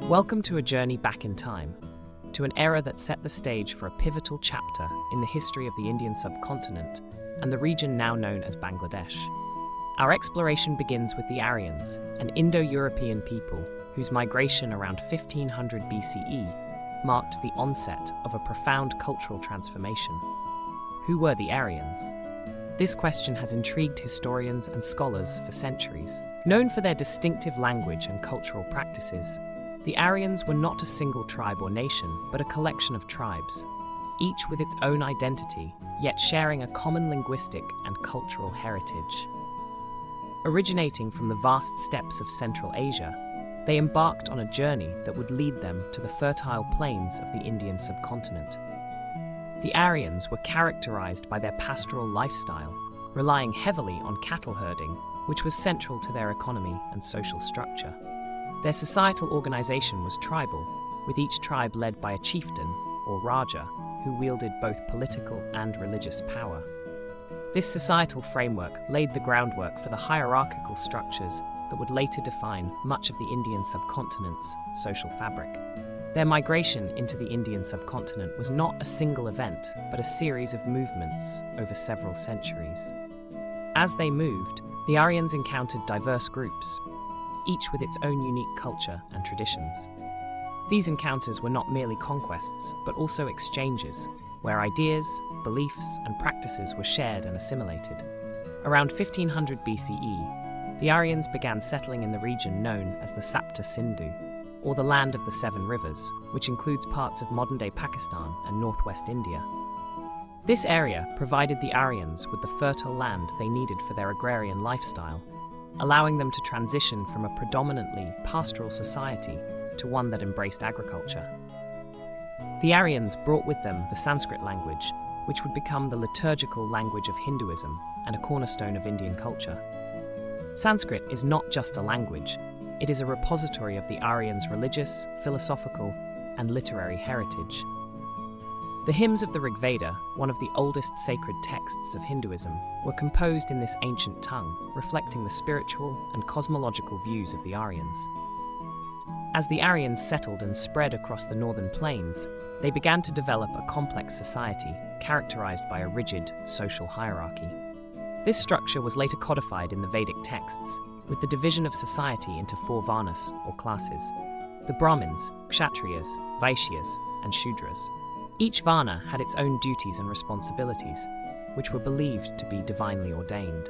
Welcome to a journey back in time, to an era that set the stage for a pivotal chapter in the history of the Indian subcontinent and the region now known as Bangladesh. Our exploration begins with the Aryans, an Indo-European people whose migration around 1500 BCE marked the onset of a profound cultural transformation. Who were the Aryans? This question has intrigued historians and scholars for centuries. Known for their distinctive language and cultural practices, the Aryans were not a single tribe or nation, but a collection of tribes, each with its own identity, yet sharing a common linguistic and cultural heritage. Originating from the vast steppes of Central Asia, they embarked on a journey that would lead them to the fertile plains of the Indian subcontinent. The Aryans were characterized by their pastoral lifestyle, relying heavily on cattle herding, which was central to their economy and social structure. Their societal organization was tribal, with each tribe led by a chieftain, or Raja, who wielded both political and religious power. This societal framework laid the groundwork for the hierarchical structures that would later define much of the Indian subcontinent's social fabric. Their migration into the Indian subcontinent was not a single event, but a series of movements over several centuries. As they moved, the Aryans encountered diverse groups, each with its own unique culture and traditions. These encounters were not merely conquests, but also exchanges, where ideas, beliefs, and practices were shared and assimilated. Around 1500 BCE, the Aryans began settling in the region known as the Sapta Sindhu, or the Land of the Seven Rivers, which includes parts of modern-day Pakistan and northwest India. This area provided the Aryans with the fertile land they needed for their agrarian lifestyle, allowing them to transition from a predominantly pastoral society to one that embraced agriculture. The Aryans brought with them the Sanskrit language, which would become the liturgical language of Hinduism and a cornerstone of Indian culture. Sanskrit is not just a language, it is a repository of the Aryans' religious, philosophical, and literary heritage. The hymns of the Rig Veda, one of the oldest sacred texts of Hinduism, were composed in this ancient tongue, reflecting the spiritual and cosmological views of the Aryans. As the Aryans settled and spread across the northern plains, they began to develop a complex society characterized by a rigid social hierarchy. This structure was later codified in the Vedic texts, with the division of society into four varnas, or classes: the Brahmins, Kshatriyas, Vaishyas, and Shudras. Each varna had its own duties and responsibilities, which were believed to be divinely ordained.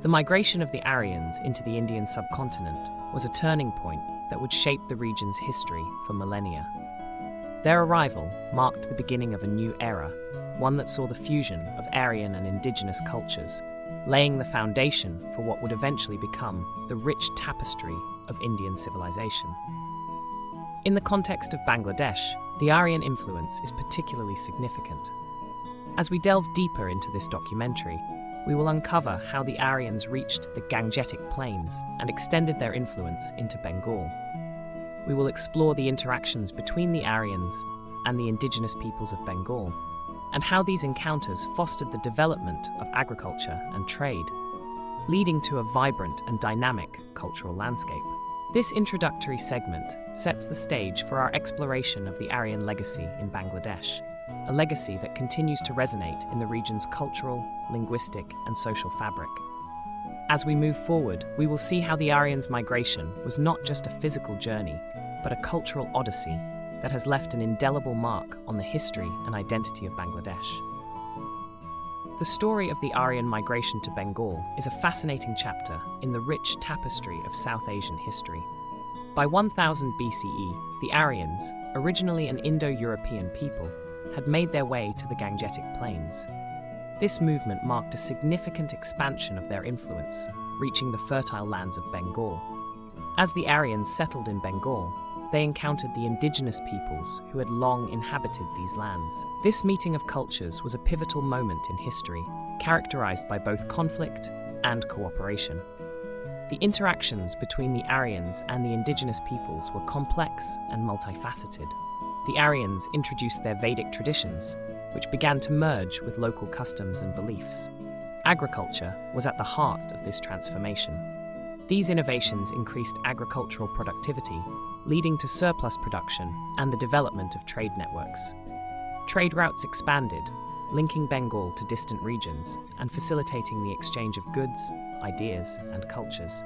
The migration of the Aryans into the Indian subcontinent was a turning point that would shape the region's history for millennia. Their arrival marked the beginning of a new era, one that saw the fusion of Aryan and indigenous cultures, laying the foundation for what would eventually become the rich tapestry of Indian civilization. In the context of Bangladesh, the Aryan influence is particularly significant. As we delve deeper into this documentary, we will uncover how the Aryans reached the Gangetic Plains and extended their influence into Bengal. We will explore the interactions between the Aryans and the indigenous peoples of Bengal, and how these encounters fostered the development of agriculture and trade, leading to a vibrant and dynamic cultural landscape. This introductory segment sets the stage for our exploration of the Aryan legacy in Bangladesh, a legacy that continues to resonate in the region's cultural, linguistic, and social fabric. As we move forward, we will see how the Aryans' migration was not just a physical journey, but a cultural odyssey that has left an indelible mark on the history and identity of Bangladesh. The story of the Aryan migration to Bengal is a fascinating chapter in the rich tapestry of South Asian history. By 1000 BCE, the Aryans, originally an Indo-European people, had made their way to the Gangetic Plains. This movement marked a significant expansion of their influence, reaching the fertile lands of Bengal. As the Aryans settled in Bengal, they encountered the indigenous peoples who had long inhabited these lands. This meeting of cultures was a pivotal moment in history, characterized by both conflict and cooperation. The interactions between the Aryans and the indigenous peoples were complex and multifaceted. The Aryans introduced their Vedic traditions, which began to merge with local customs and beliefs. Agriculture was at the heart of this transformation. These innovations increased agricultural productivity, leading to surplus production and the development of trade networks. Trade routes expanded, linking Bengal to distant regions and facilitating the exchange of goods, ideas, and cultures.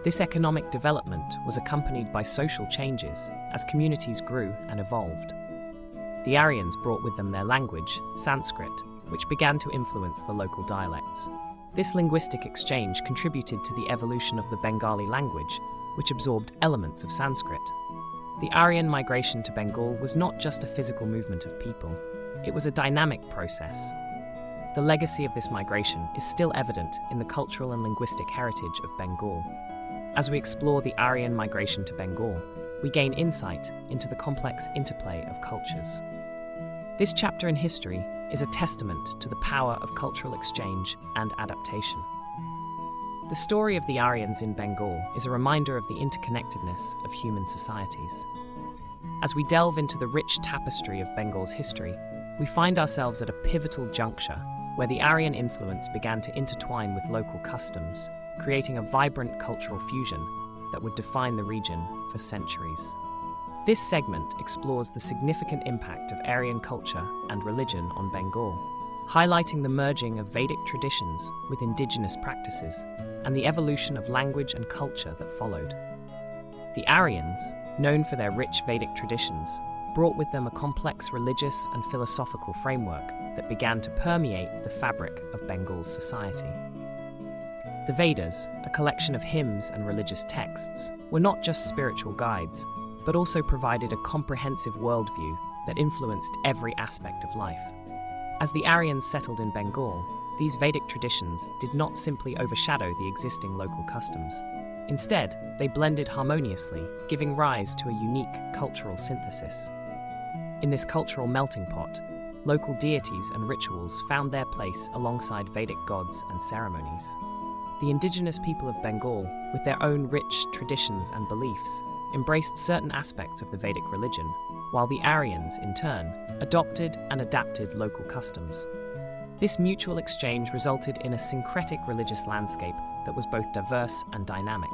This economic development was accompanied by social changes as communities grew and evolved. The Aryans brought with them their language, Sanskrit, which began to influence the local dialects. This linguistic exchange contributed to the evolution of the Bengali language, which absorbed elements of Sanskrit. The Aryan migration to Bengal was not just a physical movement of people, it was a dynamic process. The legacy of this migration is still evident in the cultural and linguistic heritage of Bengal. As we explore the Aryan migration to Bengal, we gain insight into the complex interplay of cultures. This chapter in history is a testament to the power of cultural exchange and adaptation. The story of the Aryans in Bengal is a reminder of the interconnectedness of human societies. As we delve into the rich tapestry of Bengal's history, we find ourselves at a pivotal juncture where the Aryan influence began to intertwine with local customs, creating a vibrant cultural fusion that would define the region for centuries. This segment explores the significant impact of Aryan culture and religion on Bengal, highlighting the merging of Vedic traditions with indigenous practices and the evolution of language and culture that followed. The Aryans, known for their rich Vedic traditions, brought with them a complex religious and philosophical framework that began to permeate the fabric of Bengal's society. The Vedas, a collection of hymns and religious texts, were not just spiritual guides, but also provided a comprehensive worldview that influenced every aspect of life. As the Aryans settled in Bengal, these Vedic traditions did not simply overshadow the existing local customs. Instead, they blended harmoniously, giving rise to a unique cultural synthesis. In this cultural melting pot, local deities and rituals found their place alongside Vedic gods and ceremonies. The indigenous people of Bengal, with their own rich traditions and beliefs, embraced certain aspects of the Vedic religion, while the Aryans, in turn, adopted and adapted local customs. This mutual exchange resulted in a syncretic religious landscape that was both diverse and dynamic.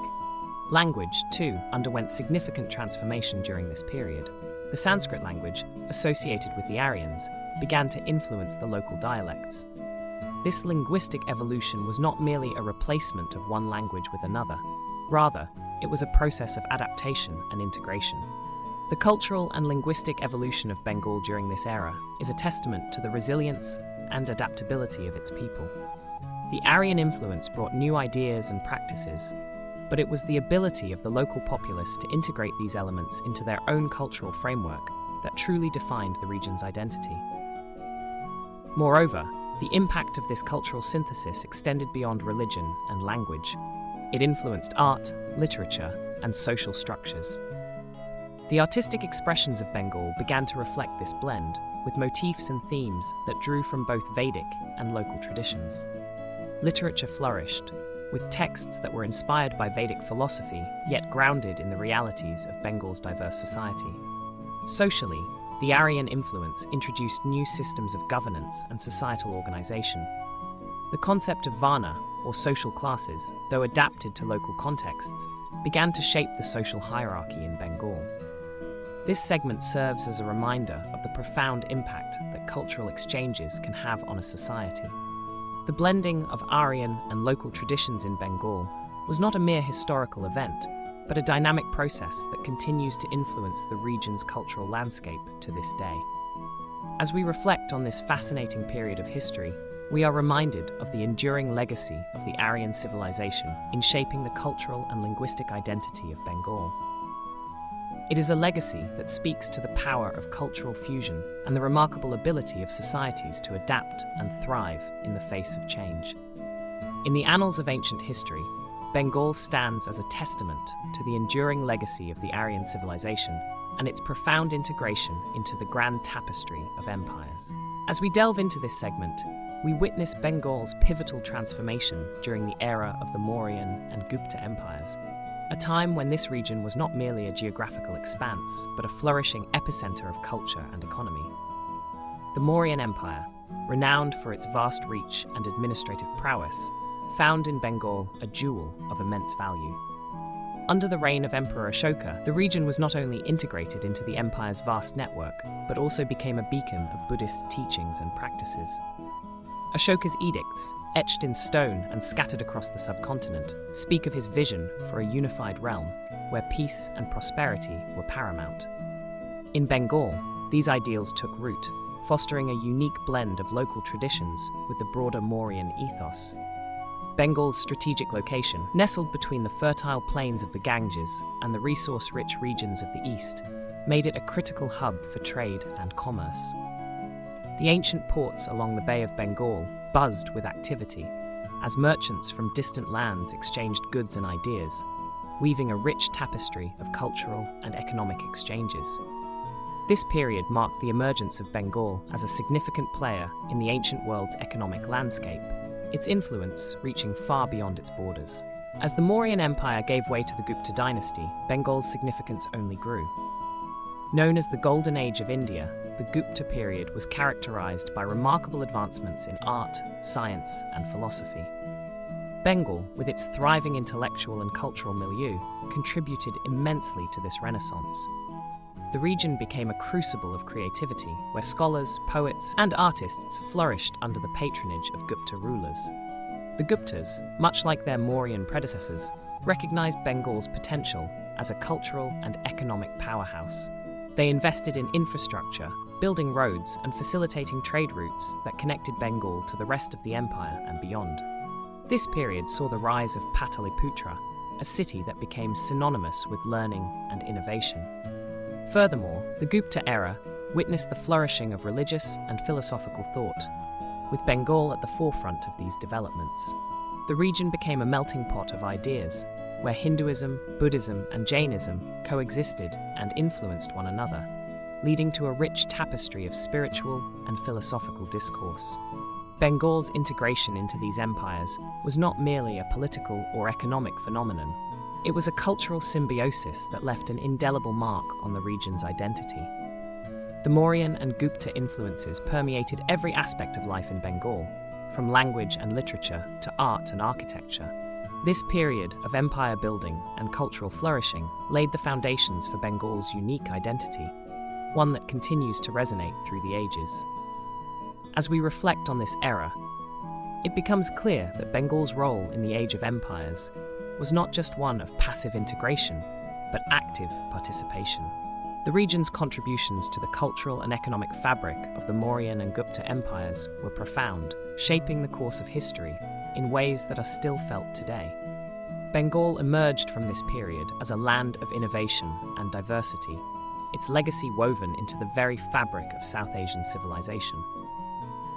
Language, too, underwent significant transformation during this period. The Sanskrit language, associated with the Aryans, began to influence the local dialects. This linguistic evolution was not merely a replacement of one language with another. Rather, it was a process of adaptation and integration. The cultural and linguistic evolution of Bengal during this era is a testament to the resilience and adaptability of its people. The Aryan influence brought new ideas and practices, but it was the ability of the local populace to integrate these elements into their own cultural framework that truly defined the region's identity. Moreover, the impact of this cultural synthesis extended beyond religion and language. It influenced art, literature, and social structures. The artistic expressions of Bengal began to reflect this blend, with motifs and themes that drew from both Vedic and local traditions. Literature flourished, with texts that were inspired by Vedic philosophy, yet grounded in the realities of Bengal's diverse society. Socially, the Aryan influence introduced new systems of governance and societal organization. The concept of Varna, or social classes, though adapted to local contexts, began to shape the social hierarchy in Bengal. This segment serves as a reminder of the profound impact that cultural exchanges can have on a society. The blending of Aryan and local traditions in Bengal was not a mere historical event, but a dynamic process that continues to influence the region's cultural landscape to this day. As we reflect on this fascinating period of history, we are reminded of the enduring legacy of the Aryan civilization in shaping the cultural and linguistic identity of Bengal. It is a legacy that speaks to the power of cultural fusion and the remarkable ability of societies to adapt and thrive in the face of change. In the annals of ancient history, Bengal stands as a testament to the enduring legacy of the Aryan civilization and its profound integration into the grand tapestry of empires. As we delve into this segment, we witness Bengal's pivotal transformation during the era of the Mauryan and Gupta empires, a time when this region was not merely a geographical expanse, but a flourishing epicenter of culture and economy. The Mauryan Empire, renowned for its vast reach and administrative prowess, found in Bengal a jewel of immense value. Under the reign of Emperor Ashoka, the region was not only integrated into the empire's vast network, but also became a beacon of Buddhist teachings and practices. Ashoka's edicts, etched in stone and scattered across the subcontinent, speak of his vision for a unified realm where peace and prosperity were paramount. In Bengal, these ideals took root, fostering a unique blend of local traditions with the broader Mauryan ethos. Bengal's strategic location, nestled between the fertile plains of the Ganges and the resource-rich regions of the east, made it a critical hub for trade and commerce. The ancient ports along the Bay of Bengal buzzed with activity, as merchants from distant lands exchanged goods and ideas, weaving a rich tapestry of cultural and economic exchanges. This period marked the emergence of Bengal as a significant player in the ancient world's economic landscape, its influence reaching far beyond its borders. As the Mauryan Empire gave way to the Gupta dynasty, Bengal's significance only grew. Known as the Golden Age of India, the Gupta period was characterized by remarkable advancements in art, science, and philosophy. Bengal, with its thriving intellectual and cultural milieu, contributed immensely to this renaissance. The region became a crucible of creativity, where scholars, poets, and artists flourished under the patronage of Gupta rulers. The Guptas, much like their Mauryan predecessors, recognized Bengal's potential as a cultural and economic powerhouse. They invested in infrastructure, building roads and facilitating trade routes that connected Bengal to the rest of the empire and beyond. This period saw the rise of Pataliputra, a city that became synonymous with learning and innovation. Furthermore, the Gupta era witnessed the flourishing of religious and philosophical thought, with Bengal at the forefront of these developments. The region became a melting pot of ideas, where Hinduism, Buddhism, and Jainism coexisted and influenced one another, leading to a rich tapestry of spiritual and philosophical discourse. Bengal's integration into these empires was not merely a political or economic phenomenon. It was a cultural symbiosis that left an indelible mark on the region's identity. The Mauryan and Gupta influences permeated every aspect of life in Bengal, from language and literature to art and architecture. This period of empire building and cultural flourishing laid the foundations for Bengal's unique identity, one that continues to resonate through the ages. As we reflect on this era, it becomes clear that Bengal's role in the Age of Empires was not just one of passive integration, but active participation. The region's contributions to the cultural and economic fabric of the Mauryan and Gupta empires were profound, shaping the course of history in ways that are still felt today. Bengal emerged from this period as a land of innovation and diversity, its legacy woven into the very fabric of South Asian civilization.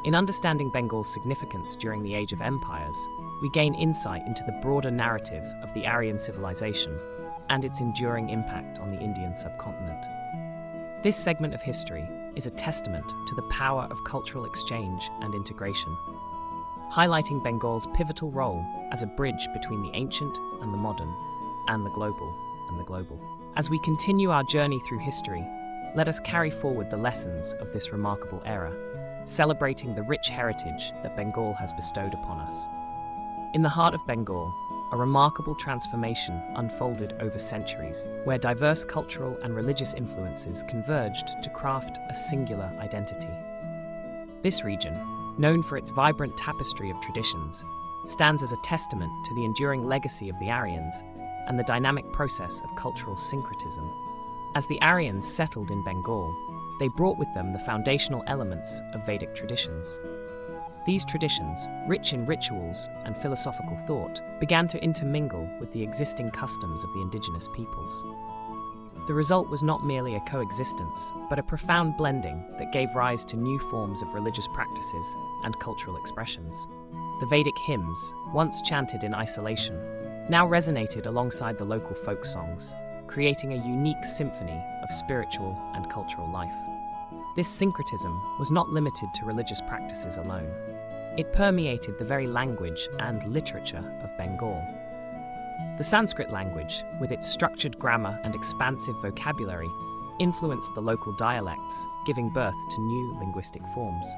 In understanding Bengal's significance during the Age of Empires, we gain insight into the broader narrative of the Aryan Civilization and its enduring impact on the Indian subcontinent. This segment of history is a testament to the power of cultural exchange and integration, highlighting Bengal's pivotal role as a bridge between the ancient and the modern, and the global. As we continue our journey through history, let us carry forward the lessons of this remarkable era, celebrating the rich heritage that Bengal has bestowed upon us. In the heart of Bengal, a remarkable transformation unfolded over centuries, where diverse cultural and religious influences converged to craft a singular identity. This region, known for its vibrant tapestry of traditions, stands as a testament to the enduring legacy of the Aryans and the dynamic process of cultural syncretism. As the Aryans settled in Bengal, they brought with them the foundational elements of Vedic traditions. These traditions, rich in rituals and philosophical thought, began to intermingle with the existing customs of the indigenous peoples. The result was not merely a coexistence, but a profound blending that gave rise to new forms of religious practices and cultural expressions. The Vedic hymns, once chanted in isolation, now resonated alongside the local folk songs, creating a unique symphony of spiritual and cultural life. This syncretism was not limited to religious practices alone. It permeated the very language and literature of Bengal. The Sanskrit language, with its structured grammar and expansive vocabulary, influenced the local dialects, giving birth to new linguistic forms.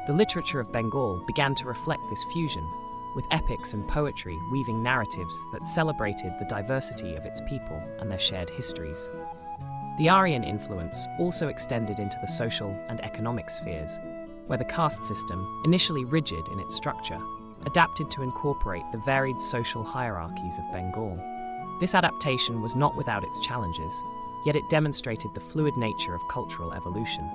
The literature of Bengal began to reflect this fusion, with epics and poetry weaving narratives that celebrated the diversity of its people and their shared histories. The Aryan influence also extended into the social and economic spheres, where the caste system, initially rigid in its structure, adapted to incorporate the varied social hierarchies of Bengal. This adaptation was not without its challenges, yet it demonstrated the fluid nature of cultural evolution.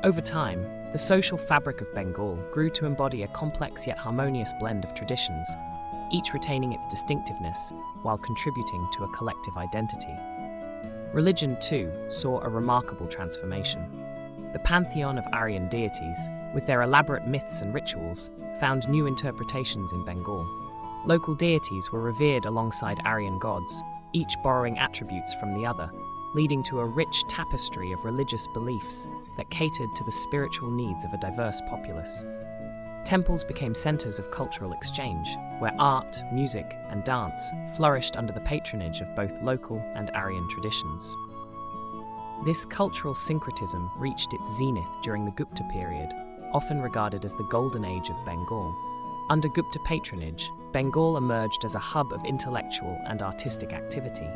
Over time, the social fabric of Bengal grew to embody a complex yet harmonious blend of traditions, each retaining its distinctiveness while contributing to a collective identity. Religion, too, saw a remarkable transformation. The pantheon of Aryan deities, with their elaborate myths and rituals, found new interpretations in Bengal. Local deities were revered alongside Aryan gods, each borrowing attributes from the other, leading to a rich tapestry of religious beliefs that catered to the spiritual needs of a diverse populace. Temples became centers of cultural exchange, where art, music, and dance flourished under the patronage of both local and Aryan traditions. This cultural syncretism reached its zenith during the Gupta period, often regarded as the golden age of Bengal. Under Gupta patronage, Bengal emerged as a hub of intellectual and artistic activity.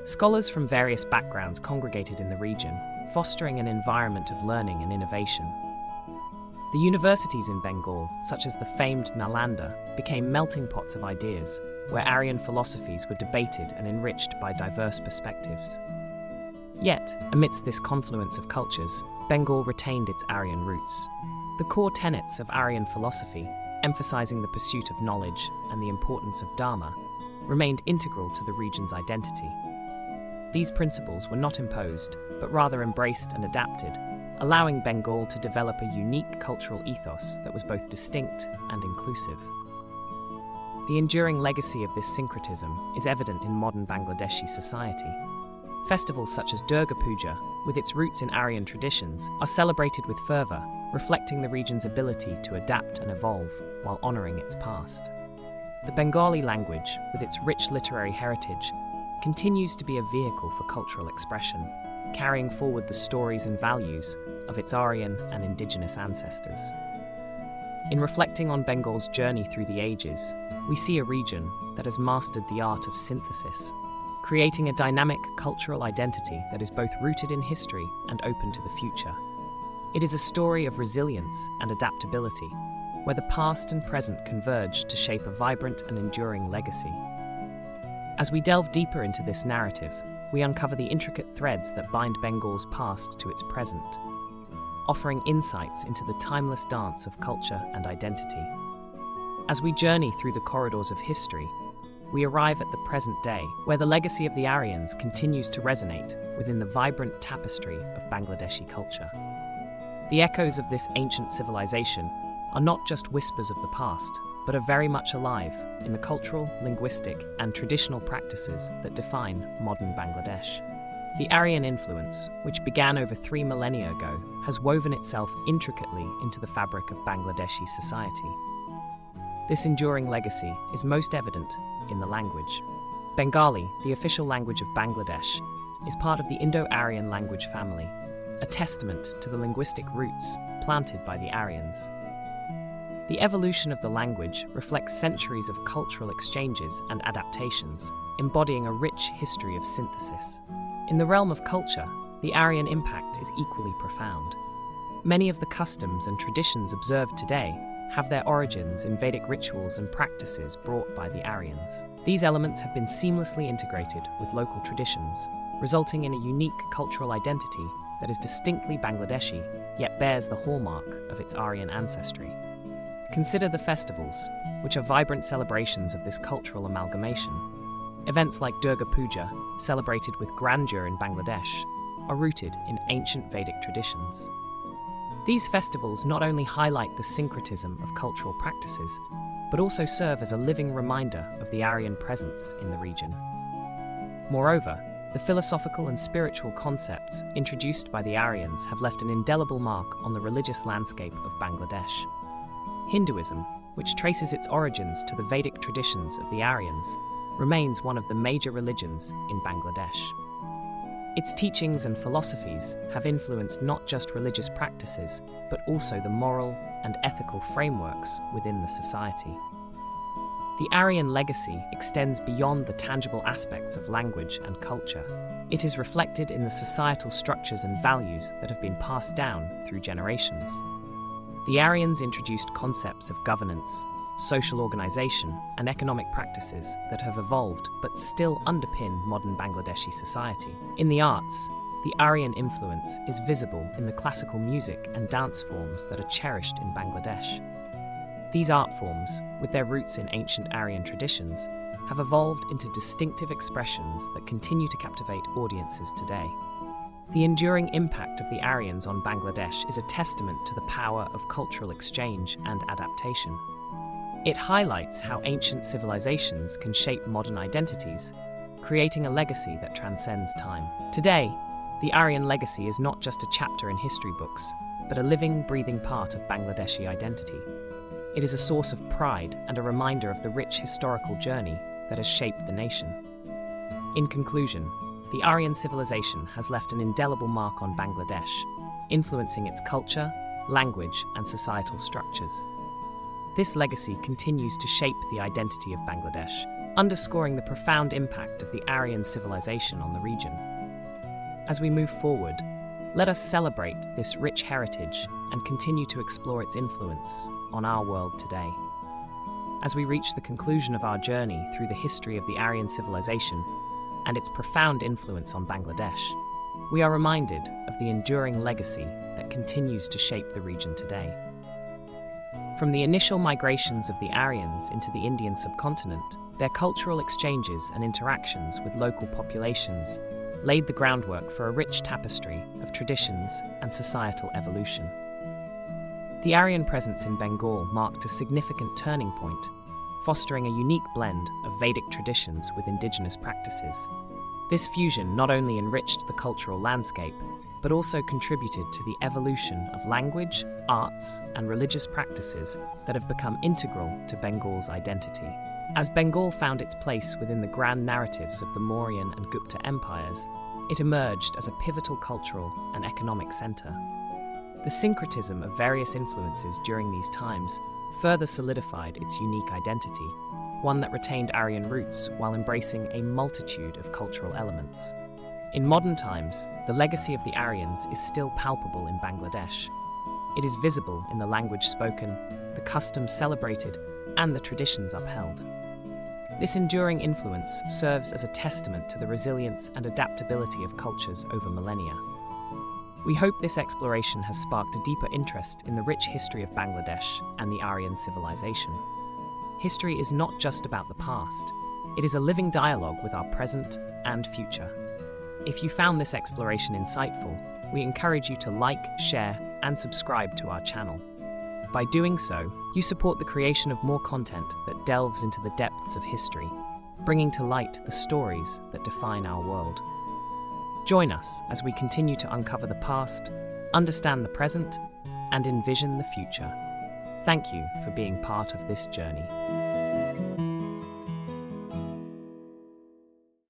Scholars from various backgrounds congregated in the region, fostering an environment of learning and innovation. The universities in Bengal, such as the famed Nalanda, became melting pots of ideas, where Aryan philosophies were debated and enriched by diverse perspectives. Yet, amidst this confluence of cultures, Bengal retained its Aryan roots. The core tenets of Aryan philosophy, emphasizing the pursuit of knowledge and the importance of Dharma, remained integral to the region's identity. These principles were not imposed, but rather embraced and adapted, allowing Bengal to develop a unique cultural ethos that was both distinct and inclusive. The enduring legacy of this syncretism is evident in modern Bangladeshi society. Festivals such as Durga Puja, with its roots in Aryan traditions, are celebrated with fervor, reflecting the region's ability to adapt and evolve while honoring its past. The Bengali language, with its rich literary heritage, continues to be a vehicle for cultural expression, carrying forward the stories and values of its Aryan and indigenous ancestors. In reflecting on Bengal's journey through the ages, we see a region that has mastered the art of synthesis, creating a dynamic cultural identity that is both rooted in history and open to the future. It is a story of resilience and adaptability, where the past and present converge to shape a vibrant and enduring legacy. As we delve deeper into this narrative, we uncover the intricate threads that bind Bengal's past to its present, offering insights into the timeless dance of culture and identity. As we journey through the corridors of history, we arrive at the present day, where the legacy of the Aryans continues to resonate within the vibrant tapestry of Bangladeshi culture. The echoes of this ancient civilization are not just whispers of the past, but are very much alive in the cultural, linguistic, and traditional practices that define modern Bangladesh. The Aryan influence, which began over 3 millennia ago, has woven itself intricately into the fabric of Bangladeshi society. This enduring legacy is most evident in the language. Bengali, the official language of Bangladesh, is part of the Indo-Aryan language family, a testament to the linguistic roots planted by the Aryans. The evolution of the language reflects centuries of cultural exchanges and adaptations, embodying a rich history of synthesis. In the realm of culture, the Aryan impact is equally profound. Many of the customs and traditions observed today have their origins in Vedic rituals and practices brought by the Aryans. These elements have been seamlessly integrated with local traditions, resulting in a unique cultural identity that is distinctly Bangladeshi, yet bears the hallmark of its Aryan ancestry. Consider the festivals, which are vibrant celebrations of this cultural amalgamation. Events like Durga Puja, celebrated with grandeur in Bangladesh, are rooted in ancient Vedic traditions. These festivals not only highlight the syncretism of cultural practices, but also serve as a living reminder of the Aryan presence in the region. Moreover, the philosophical and spiritual concepts introduced by the Aryans have left an indelible mark on the religious landscape of Bangladesh. Hinduism, which traces its origins to the Vedic traditions of the Aryans, remains one of the major religions in Bangladesh. Its teachings and philosophies have influenced not just religious practices, but also the moral and ethical frameworks within the society. The Aryan legacy extends beyond the tangible aspects of language and culture. It is reflected in the societal structures and values that have been passed down through generations. The Aryans introduced concepts of governance, social organization, and economic practices that have evolved but still underpin modern Bangladeshi society. In the arts, the Aryan influence is visible in the classical music and dance forms that are cherished in Bangladesh. These art forms, with their roots in ancient Aryan traditions, have evolved into distinctive expressions that continue to captivate audiences today. The enduring impact of the Aryans on Bangladesh is a testament to the power of cultural exchange and adaptation. It highlights how ancient civilizations can shape modern identities, creating a legacy that transcends time. Today, the Aryan legacy is not just a chapter in history books, but a living, breathing part of Bangladeshi identity. It is a source of pride and a reminder of the rich historical journey that has shaped the nation. In conclusion, the Aryan civilization has left an indelible mark on Bangladesh, influencing its culture, language, and societal structures. This legacy continues to shape the identity of Bangladesh, underscoring the profound impact of the Aryan civilization on the region. As we move forward, let us celebrate this rich heritage and continue to explore its influence on our world today. As we reach the conclusion of our journey through the history of the Aryan civilization and its profound influence on Bangladesh, we are reminded of the enduring legacy that continues to shape the region today. From the initial migrations of the Aryans into the Indian subcontinent, their cultural exchanges and interactions with local populations laid the groundwork for a rich tapestry of traditions and societal evolution. The Aryan presence in Bengal marked a significant turning point, fostering a unique blend of Vedic traditions with indigenous practices. This fusion not only enriched the cultural landscape, but also contributed to the evolution of language, arts, and religious practices that have become integral to Bengal's identity. As Bengal found its place within the grand narratives of the Mauryan and Gupta empires, it emerged as a pivotal cultural and economic center. The syncretism of various influences during these times further solidified its unique identity, one that retained Aryan roots while embracing a multitude of cultural elements. In modern times, the legacy of the Aryans is still palpable in Bangladesh. It is visible in the language spoken, the customs celebrated, and the traditions upheld. This enduring influence serves as a testament to the resilience and adaptability of cultures over millennia. We hope this exploration has sparked a deeper interest in the rich history of Bangladesh and the Aryan civilization. History is not just about the past, it is a living dialogue with our present and future. If you found this exploration insightful, we encourage you to like, share, and subscribe to our channel. By doing so, you support the creation of more content that delves into the depths of history, bringing to light the stories that define our world. Join us as we continue to uncover the past, understand the present, and envision the future. Thank you for being part of this journey.